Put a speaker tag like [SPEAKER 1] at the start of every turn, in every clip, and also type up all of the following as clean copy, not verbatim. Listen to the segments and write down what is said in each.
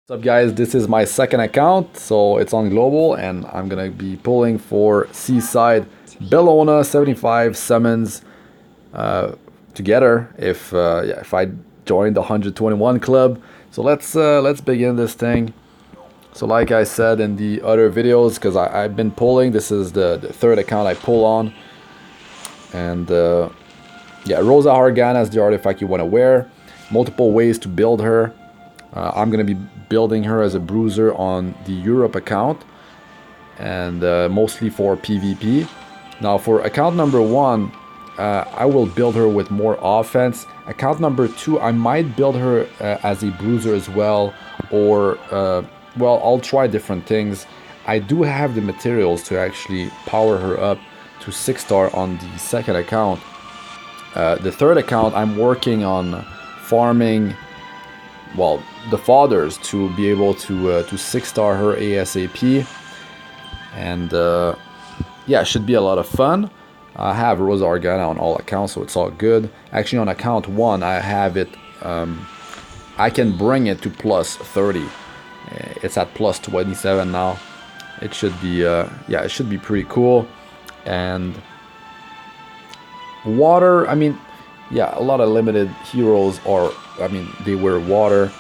[SPEAKER 1] What's up guys, this is my second account, so it's on global and I'm gonna be pulling for Seaside Bellona 75 summons together if I join the 121 club. So let's begin this thing. So like I said in the other videos, because I've been pulling, this is the third account I pull on. And yeah, Rosa Hargana is the artifact you want to wear. Multiple ways to build her. I'm going to be building her as a bruiser on the Europe account, and mostly for PvP. Now for account number 1, I will build her with more offense. Account number 2, I might build her as a bruiser as well, or well, I'll try different things. I do have the materials to actually power her up to 6-star on the second account. The third account, I'm working on farming, well, the fathers to be able to 6-star her ASAP, and yeah, it should be a lot of fun. I have Rosa Argana on all accounts, so it's all good. Actually, on account 1, I have it. I can bring it to plus 30. It's at plus 27 now. It should be yeah, it should be pretty cool. And water, I mean, yeah, a lot of limited heroes are, I mean, they wear water.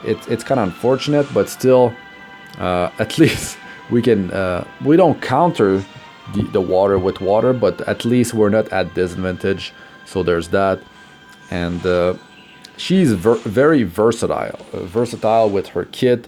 [SPEAKER 1] It's kind of unfortunate, but still, at least we can, we don't counter the water with water, but at least we're not at disadvantage. So there's that. And she's very versatile with her kit.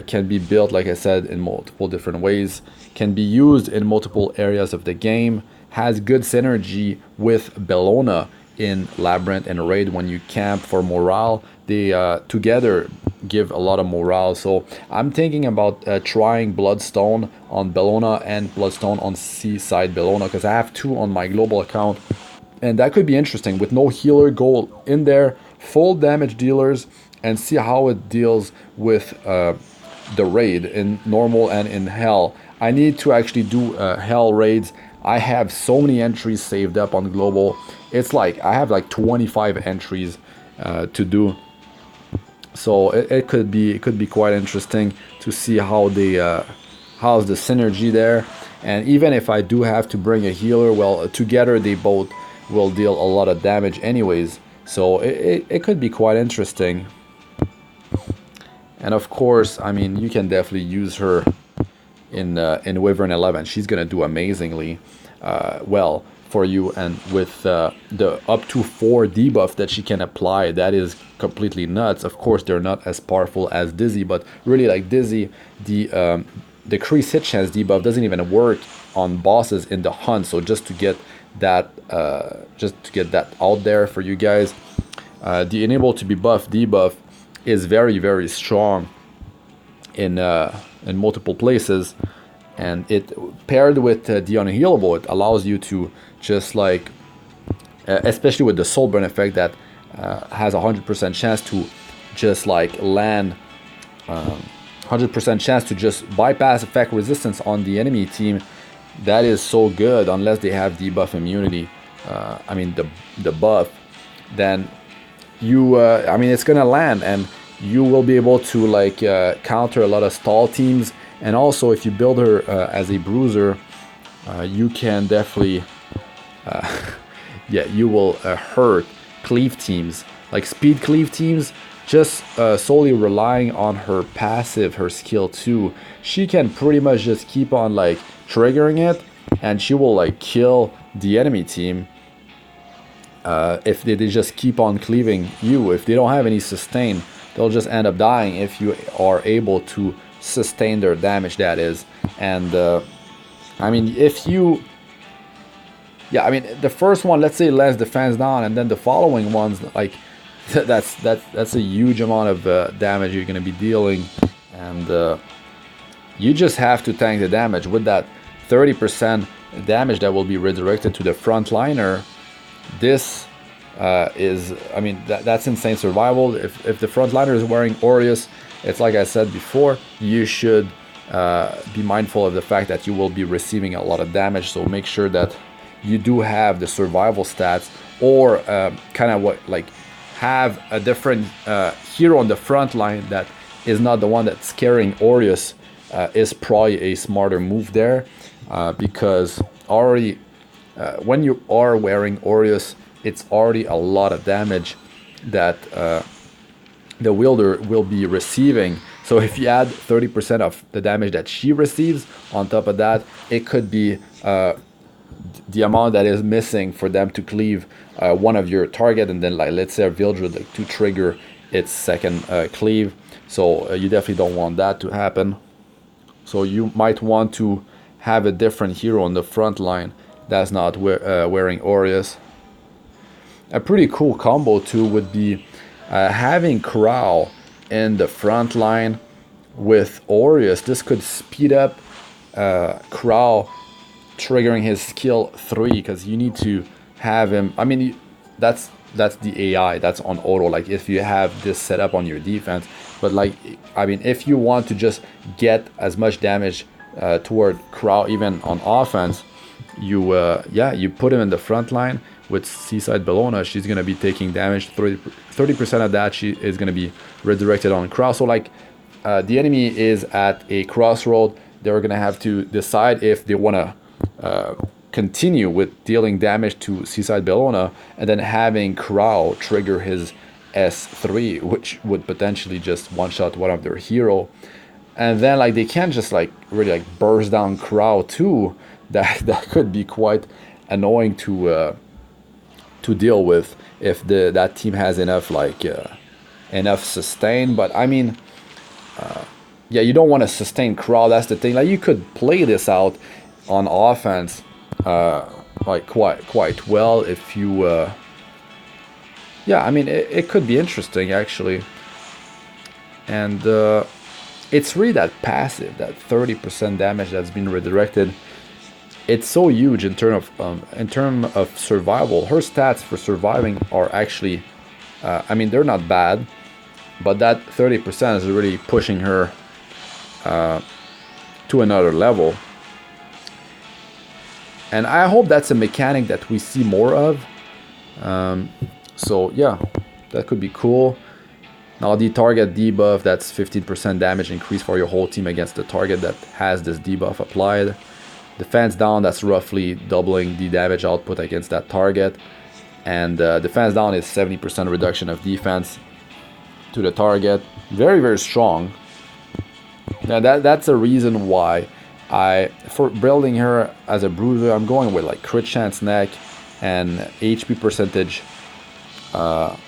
[SPEAKER 1] Can be built, like I said, in multiple different ways. Can be used in multiple areas of the game. Has good synergy with Bellona in Labyrinth and Raid when you camp for morale. They together give a lot of morale. So I'm thinking about trying Bloodstone on Bellona and Bloodstone on Seaside Bellona, because I have 2 on my global account. And that could be interesting. With no healer, go in there, full damage dealers, and see how it deals with the raid in normal and in hell. I need to actually do hell raids. I have so many entries saved up on global. It's like I have like 25 entries to do. So it could be quite interesting to see how they how's the synergy there. And even if I do have to bring a healer, well, together they both will deal a lot of damage anyways. So it could be quite interesting. And of course, I mean, you can definitely use her in Wyvern 11. She's gonna do amazingly well for you, and with the up to 4 debuff that she can apply, that is completely nuts. Of course, they're not as powerful as Dizzy, but really, like Dizzy, the decreased hit chance debuff doesn't even work on bosses in the hunt. So just to get that out there for you guys, the enable to be buffed debuff is very strong in multiple places, and it paired with the unhealable, it allows you to just like, especially with the soul burn effect that has 100% chance to just like land, 100% chance to just bypass effect resistance on the enemy team. That is so good, unless they have debuff immunity. I mean the buff, then you I mean, it's gonna land, and you will be able to like counter a lot of stall teams. And also, if you build her as a bruiser, you can definitely yeah, you will hurt cleave teams, like speed cleave teams. Just solely relying on her passive, her skill 2, she can pretty much just keep on like triggering it, and she will like kill the enemy team if they just keep on cleaving you. If they don't have any sustain, they'll just end up dying if you are able to sustain their damage, that is. And I mean, if you, yeah, I mean, the first one, let's say, less defense down, and then the following ones, like that's a huge amount of damage you're gonna be dealing, and you just have to tank the damage with that 30% damage that will be redirected to the frontliner. This is, I mean, that's insane survival. If the frontliner is wearing Aureus, it's like I said before, you should be mindful of the fact that you will be receiving a lot of damage. So make sure that you do have the survival stats, or kind of what, like, have a different hero on the front line that is not the one that's carrying Aureus is probably a smarter move there, because already when you are wearing Aureus, it's already a lot of damage that the wielder will be receiving. So if you add 30% of the damage that she receives on top of that, it could be the amount that is missing for them to cleave one of your target, and then like let's say a Vildred like, to trigger its second cleave. So you definitely don't want that to happen. So you might want to have a different hero on the front line that's not wearing Aureus. A pretty cool combo too would be having Crow in the front line with Aureus. This could speed up Crow triggering his skill 3, because you need to have him. I mean, that's the AI, that's on auto, like if you have this set up on your defense. But like, I mean, if you want to just get as much damage toward Crow even on offense, you you put him in the front line with Seaside Bellona. She's gonna be taking damage. 30% of that she is gonna be redirected on Crow. So like the enemy is at a crossroad. They're gonna have to decide if they wanna continue with dealing damage to Seaside Bellona and then having Crow trigger his S3, which would potentially just one-shot one of their hero. And then like they can't just like really like burst down Crow too. That could be quite annoying to deal with if that team has enough like enough sustain. But I mean, yeah, you don't want to sustain Crow. That's the thing. Like you could play this out on offense like quite well if you yeah, I mean it could be interesting actually. And it's really that passive, that 30% damage that's been redirected. It's so huge in terms of survival. Her stats for surviving are actually I mean, they're not bad, but that 30% is really pushing her to another level. And I hope that's a mechanic that we see more of. So yeah, that could be cool. Now the target debuff, that's 15% damage increase for your whole team against the target that has this debuff applied. Defense down, that's roughly doubling the damage output against that target. And defense down is 70% reduction of defense to the target. Very, very strong. Now that's a reason why for building her as a bruiser, I'm going with like crit chance neck and HP percentage, well,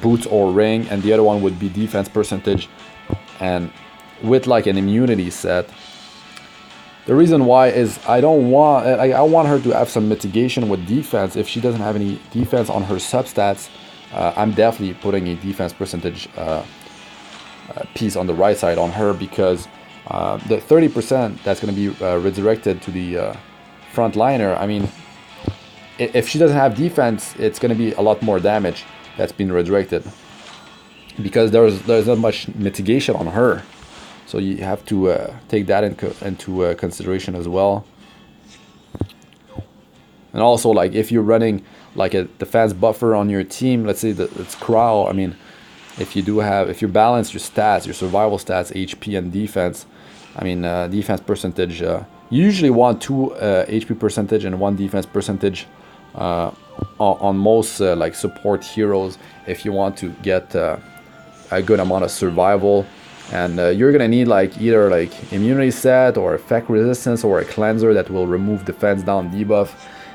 [SPEAKER 1] boots or ring, and the other one would be defense percentage, and with like an immunity set. The reason why is I want her to have some mitigation with defense. If she doesn't have any defense on her substats, I'm definitely putting a defense percentage piece on the right side on her, because the 30% that's going to be redirected to the frontliner, I mean, if she doesn't have defense, it's going to be a lot more damage that's been redirected, because there's not much mitigation on her. So you have to take that into consideration as well. And also, like if you're running like a defense buffer on your team, let's say that it's Crow. I mean, if you balance your stats, your survival stats, HP and defense, I mean defense percentage, you usually want 2 HP percentage and 1 defense percentage on most like support heroes if you want to get a good amount of survival. And you're gonna need like either like immunity set or effect resistance or a cleanser that will remove defense down debuff.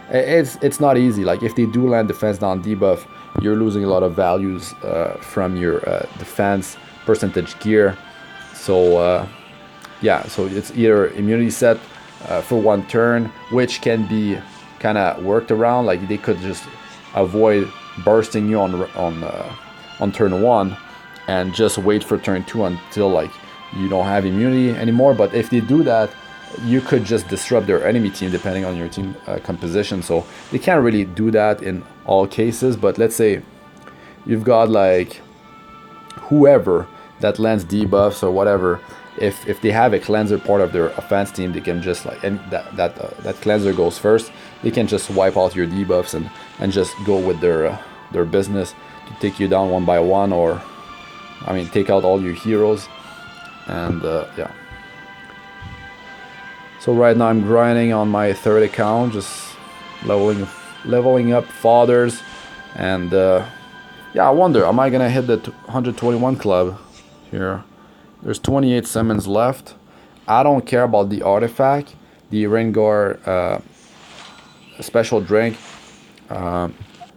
[SPEAKER 1] It's not easy. Like if they do land defense down debuff, you're losing a lot of values from your defense percentage gear. So yeah, so it's either immunity set for 1 turn, which can be kind of worked around. Like they could just avoid bursting you on turn 1 and just wait for turn 2 until like you don't have immunity anymore. But if they do that, you could just disrupt their enemy team depending on your team composition. So they can't really do that in all cases. But let's say you've got like whoever that lands debuffs or whatever, if they have a cleanser part of their offense team, they can just like, and that cleanser goes first, they can just wipe out your debuffs and just go with their business to take you down one by one, or I mean, take out all your heroes, and yeah. So right now I'm grinding on my third account, just leveling up fathers, and yeah, I wonder, am I gonna hit the 121 club here? There's 28 summons left. I don't care about the artifact, the Reingar special drink. I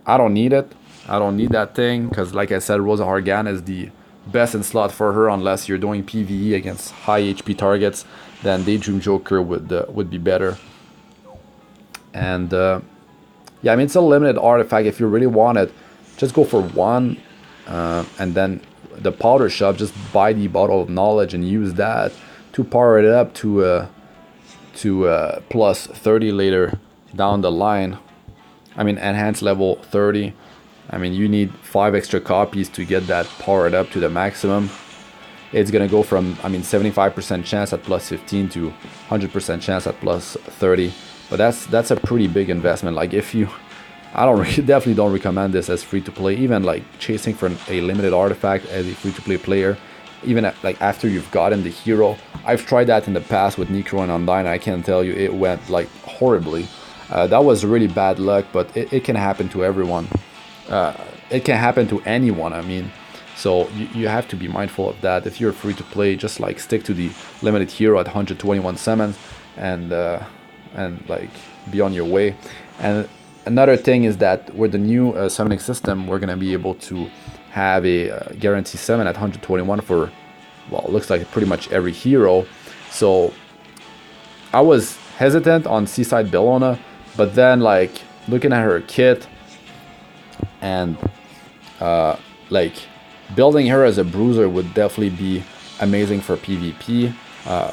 [SPEAKER 1] don't need it. I don't need that thing, because like I said, Rosa Hargan is the best in slot for her unless you're doing PvE against high HP targets. Then Daydream Joker would be better. And yeah, I mean, it's a limited artifact. If you really want it, just go for one, and then the powder shop, just buy the bottle of knowledge and use that to power it up to plus 30 later down the line. I mean, enhanced level 30. I mean, you need 5 extra copies to get that powered up to the maximum. It's gonna go from, I mean, 75% chance at plus 15 to 100% chance at plus 30. But that's a pretty big investment. Like, if you, definitely don't recommend this as free to play. Even like chasing for a limited artifact as a free to play player, even like after you've gotten the hero. I've tried that in the past with Necro and Undyne. I can tell you, it went like horribly. That was really bad luck, but it can happen to everyone. It can happen to anyone, I mean. So you have to be mindful of that. If you're free to play, just like stick to the limited hero at 121 summons, and like be on your way. And another thing is that with the new summoning system, we're gonna be able to have a guarantee summon at 121 for, well, it looks like pretty much every hero. So I was hesitant on Seaside Bellona, but then like looking at her kit and like building her as a bruiser would definitely be amazing for PvP.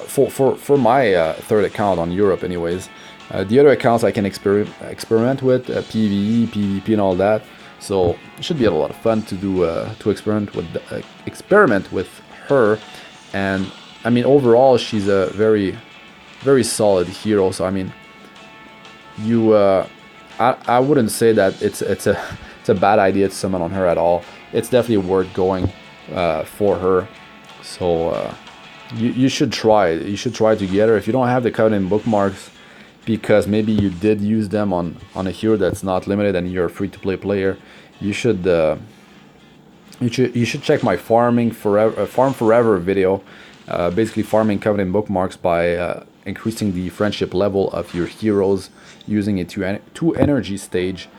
[SPEAKER 1] For my third account on Europe anyways. The other accounts I can experiment with, PvE, PvP and all that. So it should be a lot of fun to do to experiment with her. And I mean, overall she's a very solid hero. So I mean, you I wouldn't say that it's a bad idea to summon on her at all. It's definitely worth going for her. So you should try it. You should try to get her if you don't have the Covenant Bookmarks, because maybe you did use them on a hero that's not limited and you're a free to play player. You should check my farm forever video, basically farming Covenant Bookmarks by increasing the friendship level of your heroes using a two energy stage.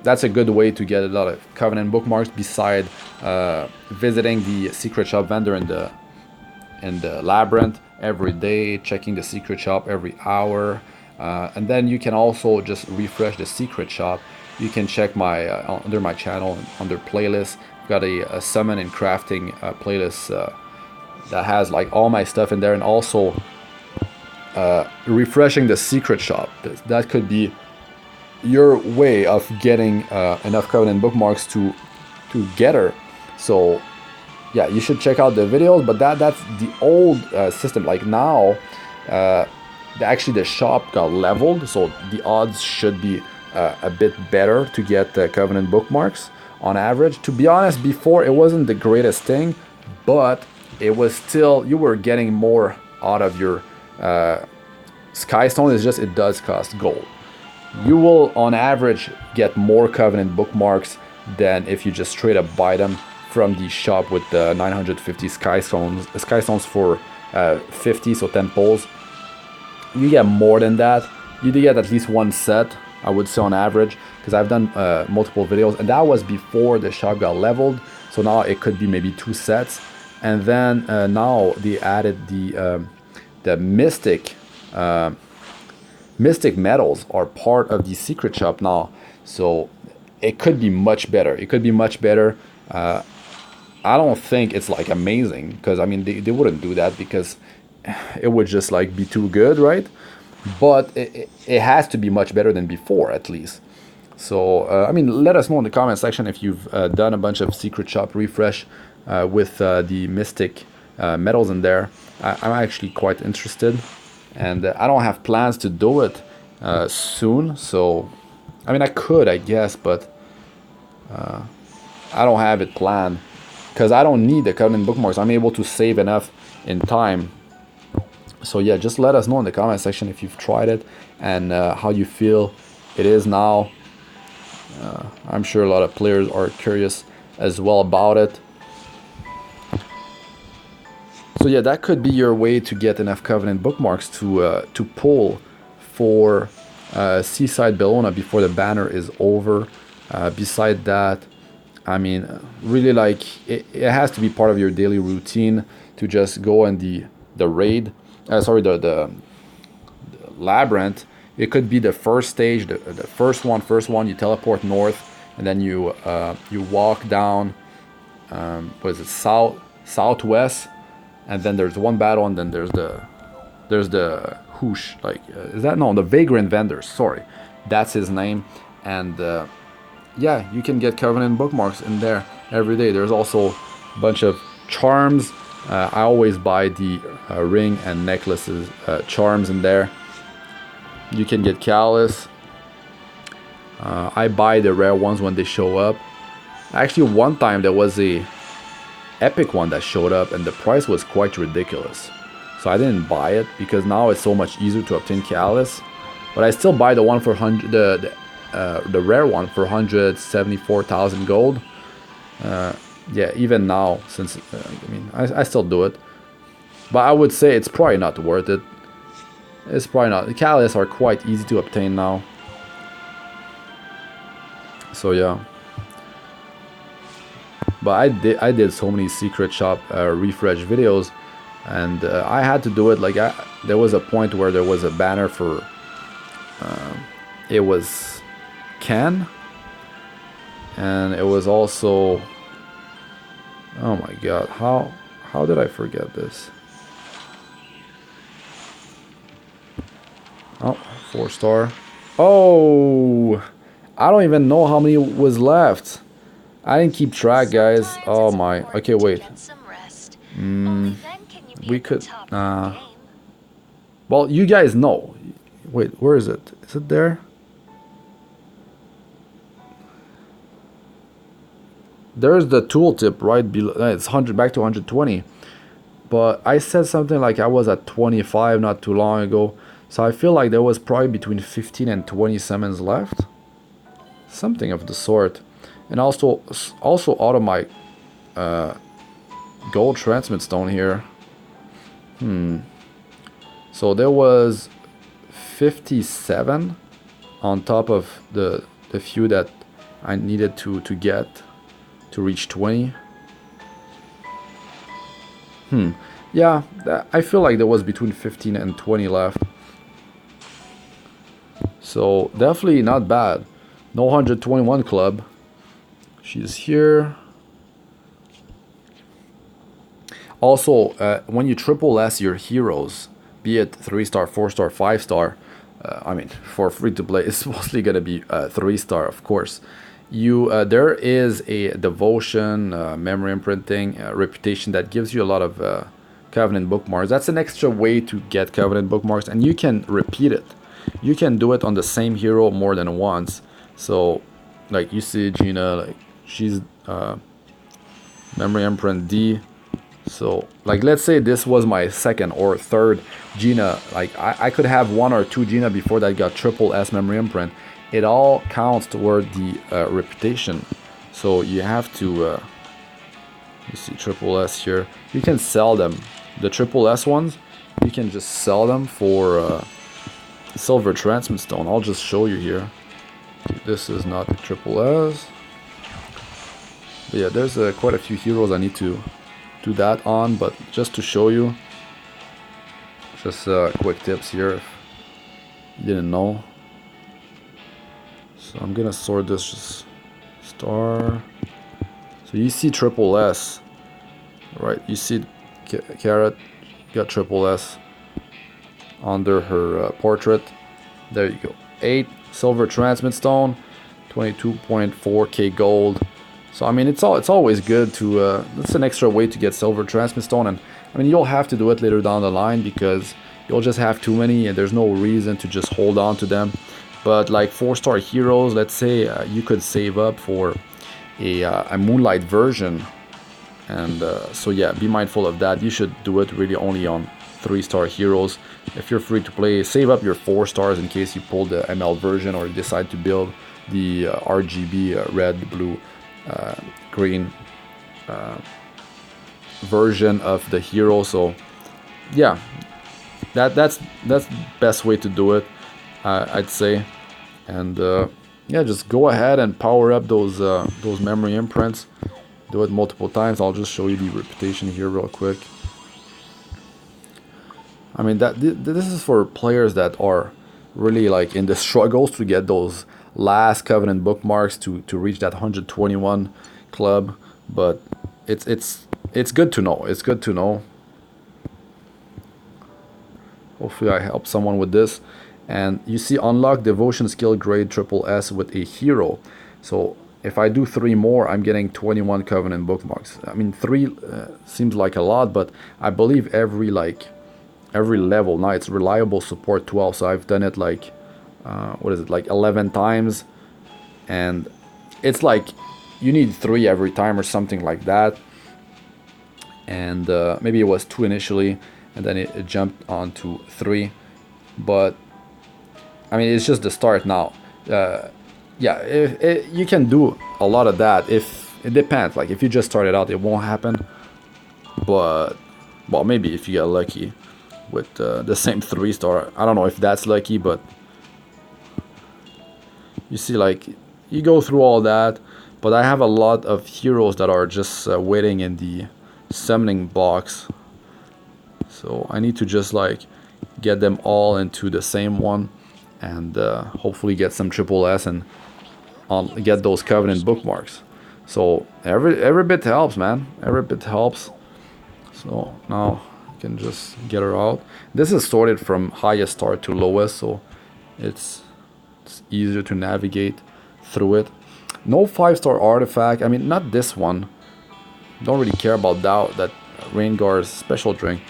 [SPEAKER 1] That's a good way to get a lot of Covenant Bookmarks beside visiting the secret shop vendor in the labyrinth every day, checking the secret shop every hour, and then you can also just refresh the secret shop. You can check my under my channel under playlist. I've got a summon and crafting playlist that has like all my stuff in there, and also refreshing the secret shop. That could be your way of getting enough Covenant Bookmarks to get her. So yeah, you should check out the videos. But that's the old system. Like now, actually the shop got leveled, so the odds should be a bit better to get Covenant Bookmarks on average. To be honest, before it wasn't the greatest thing, but it was still, you were getting more out of your Skystone. Is just, it does cost gold. You will on average get more Covenant Bookmarks than if you just straight up buy them from the shop with the 950 Skystones for 50, so 10 pulls. You get more than that. You do get at least one set, I would say, on average, because I've done multiple videos, and that was before the shop got leveled. So now it could be maybe 2 sets. And then now they added the Mystic medals are part of the secret shop now, so it could be much better. It could be much better. I don't think it's like amazing, because I mean they wouldn't do that because it would just like be too good, right? But it has to be much better than before, at least. So I mean, let us know in the comment section if you've done a bunch of secret shop refresh with the Mystic medals in there. I'm actually quite interested, and I don't have plans to do it soon. So I mean, I could, I guess, but I don't have it planned. because I don't need the Covenant Bookmarks. I'm able to save enough in time. So yeah, just let us know in the comment section if you've tried it and how you feel it is now. I'm sure a lot of players are curious as well about it. So yeah, that could be your way to get enough Covenant Bookmarks to pull for Seaside Bellona before the banner is over. Beside that, I mean, really, like, it has to be part of your daily routine to just go in the raid. Sorry, the labyrinth. It could be the first stage, the first one. You teleport north, and then you walk down. What is it? Southwest, and then there's one battle, and then there's the Hoosh. Like, is that no? The Vagrant Vendor. Sorry, that's his name. And yeah, you can get Covenant Bookmarks in there every day. There's also a bunch of charms. I always buy the ring and necklaces charms in there. You can get Callus. I buy the rare ones when they show up. Actually, one time there was a epic one that showed up and the price was quite ridiculous. So I didn't buy it because now it's so much easier to obtain Callus. But I still buy the one for the rare one for 174,000 gold. Yeah, even now, since I mean, I still do it. But I would say it's probably not worth it. It's probably not. The Callus are quite easy to obtain now. So yeah. But I did so many secret shop refresh videos, and I had to do it. Like, there was a point where there was a banner for it was Ken, and it was also, oh my god, how did I forget this? Oh, 4-star. Oh, I don't even know how many was left. I didn't keep track, guys. Oh my. Okay, wait. We could. Well, you guys know. Wait, where is it? Is it there? There's the tooltip right below. It's 100 back to 120. But I said something like I was at 25 not too long ago. So I feel like there was probably between 15 and 20 summons left. Something of the sort. And also out of my gold transmit stone here. So there was 57 on top of the few that I needed to get to reach 20. Yeah, I feel like there was between 15 and 20 left. So definitely not bad. No 121 club. She's here. Also, when you triple S your heroes, be it 3-star, 4-star, 5-star, I mean, for free to play, it's mostly gonna be 3-star, of course. There is a devotion, memory imprinting, reputation that gives you a lot of Covenant Bookmarks. That's an extra way to get Covenant Bookmarks, and you can repeat it. You can do it on the same hero more than once. So, like, you see Gina, like, she's memory imprint D. So, like, let's say this was my second or third Gina. Like, I could have 1 or 2 Gina before that got triple S memory imprint. It all counts toward the reputation. So you have to you see triple S here. You can sell them. The triple S ones, you can just sell them for silver transmit stone. I'll just show you here. This is not triple S. But yeah, there's quite a few heroes I need to do that on, but just to show you, just quick tips here if you didn't know. So I'm gonna sort this just star. So you see triple S, right? You see Carrot got triple S under her portrait. There you go. 8 silver transmit stone, 22.4k gold. So I mean, it's always good to it's an extra way to get silver transmit stone, and I mean, you'll have to do it later down the line because you'll just have too many and there's no reason to just hold on to them. But like 4-star heroes, let's say you could save up for a Moonlight version, And so yeah, be mindful of that. You should do it really only on 3-star heroes. If you're free to play, save up your 4 stars in case you pull the ML version or decide to build the RGB red, blue, green version of the hero. So yeah, that's the best way to do it, I'd say. And yeah, just go ahead and power up those memory imprints. Do it multiple times. I'll just show you the reputation here real quick. I mean, this is for players that are really like in the struggles to get those last Covenant bookmarks to reach that 121 club. But it's good to know. It's good to know. Hopefully I help someone with this. And you see, unlock devotion skill grade SS with a hero. So if I do 3 more, I'm getting 21 Covenant bookmarks. I mean, 3 seems like a lot, but I believe every level now it's reliable support 12. So I've done it like what is it, like 11 times, and it's like you need 3 every time or something like that. And maybe it was 2 initially, and then it jumped on to 3. But I mean, it's just the start now. Yeah, you can do a lot of that. If it depends, like if you just started out, it won't happen. But well, maybe if you get lucky with the same 3-star. I don't know if that's lucky, but you see, like you go through all that. But I have a lot of heroes that are just waiting in the summoning box. So I need to just like get them all into the same one, and hopefully get some SS and get those Covenant bookmarks. So every bit helps, man. Every bit helps. So now I can just get her out. This is sorted from highest star to lowest, so it's easier to navigate through it. No 5-star artifact. I mean, not this one. Don't really care about that Reingar's special drink.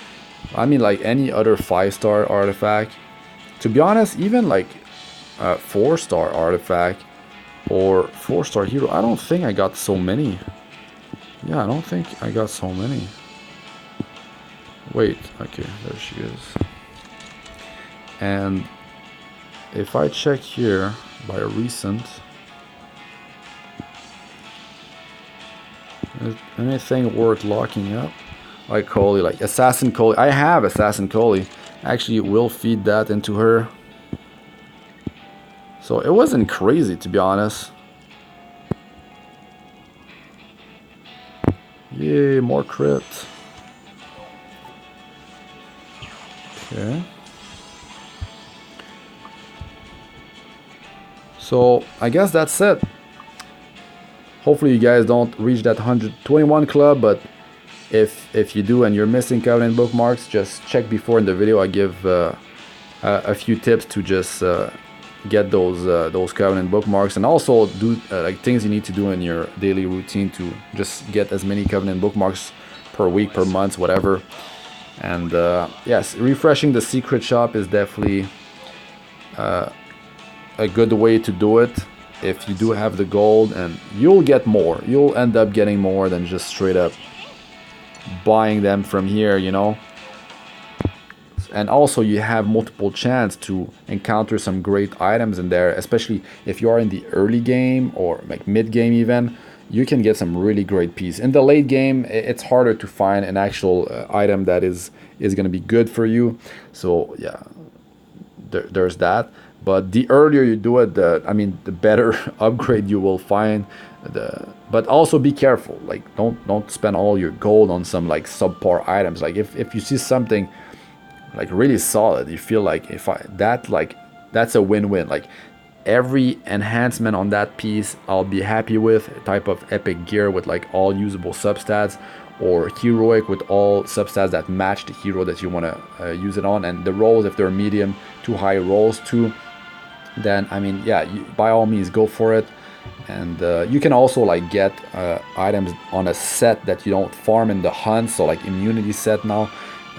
[SPEAKER 1] I mean, like any other 5-star artifact. To be honest, even like a 4-star artifact or 4-star hero, I don't think I got so many. Yeah, I don't think I got so many. Wait, okay, there she is. And if I check here by recent, anything worth locking up? Like Coley, like Assassin Coley. I have Assassin Coley. Actually, will feed that into her. So it wasn't crazy, to be honest. Yay, more crit. Okay. So I guess that's it. Hopefully you guys don't reach that 121 club, but if you do and you're missing Covenant bookmarks, just check before in the video. I give a few tips to just get those Covenant bookmarks, and also do like things you need to do in your daily routine to just get as many Covenant bookmarks per week, per month, whatever. And yes, refreshing the secret shop is definitely a good way to do it. If you do have the gold, and you'll get more, you'll end up getting more than just straight up buying them from here, you know. And also you have multiple chance to encounter some great items in there, especially if you are in the early game or like mid game even. You can get some really great piece. In the late game, it's harder to find an actual item that is going to be good for you. So yeah, there's that. But the earlier you do it, the better upgrade you will find. But also be careful. Like don't spend all your gold on some like subpar items. Like if you see something like really solid, you feel like that's a win-win. Like every enhancement on that piece I'll be happy with. A type of epic gear with like all usable substats, or heroic with all substats that match the hero that you want to use it on. And the rolls, if they're medium to high rolls too, then I mean, yeah, by all means go for it. And you can also like get items on a set that you don't farm in the hunt, so like immunity set now,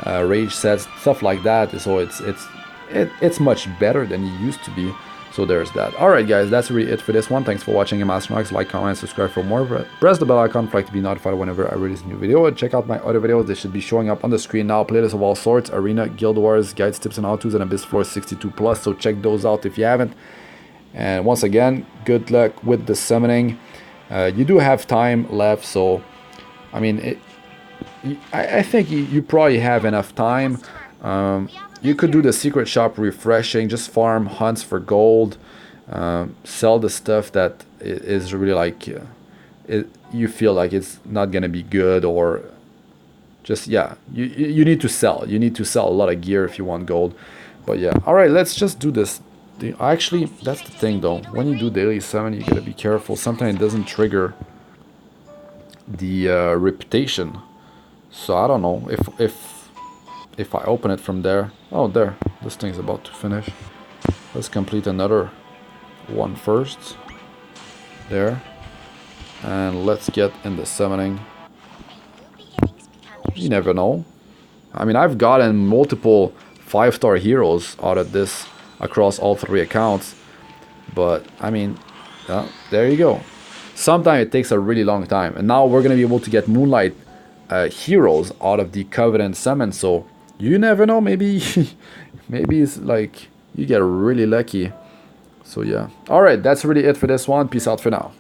[SPEAKER 1] rage sets, stuff like that. So it's much better than it used to be. So there's that. Alright guys, that's really it for this one. Thanks for watching. I'm Astranox. Like, comment, subscribe for more. Press the bell icon for to be notified whenever I release a new video. And check out my other videos. They should be showing up on the screen now. Playlists of all sorts. Arena, Guild Wars, guides, tips, and how-tos, and Abyss Floor 62+. So check those out if you haven't. And once again, good luck with the summoning. You do have time left, so I mean, I think you probably have enough time. You could do the secret shop refreshing, just farm hunts for gold, sell the stuff that is really like you feel like it's not gonna be good, or just, yeah, you need to sell. You need to sell a lot of gear if you want gold. But yeah, all right, let's just do this. Actually, that's the thing though. When you do daily summon, you gotta be careful. Sometimes it doesn't trigger the reputation. So I don't know if I open it from there. Oh, there. This thing's about to finish. Let's complete another one first. There. And let's get in the summoning. You never know. I mean, I've gotten multiple 5-star heroes out of this across all 3 accounts. But, I mean, there you go. Sometimes it takes a really long time. And now we're going to be able to get Moonlight heroes out of the Covenant summon. So, you never know. Maybe maybe it's like you get really lucky. So, yeah. Alright, that's really it for this one. Peace out for now.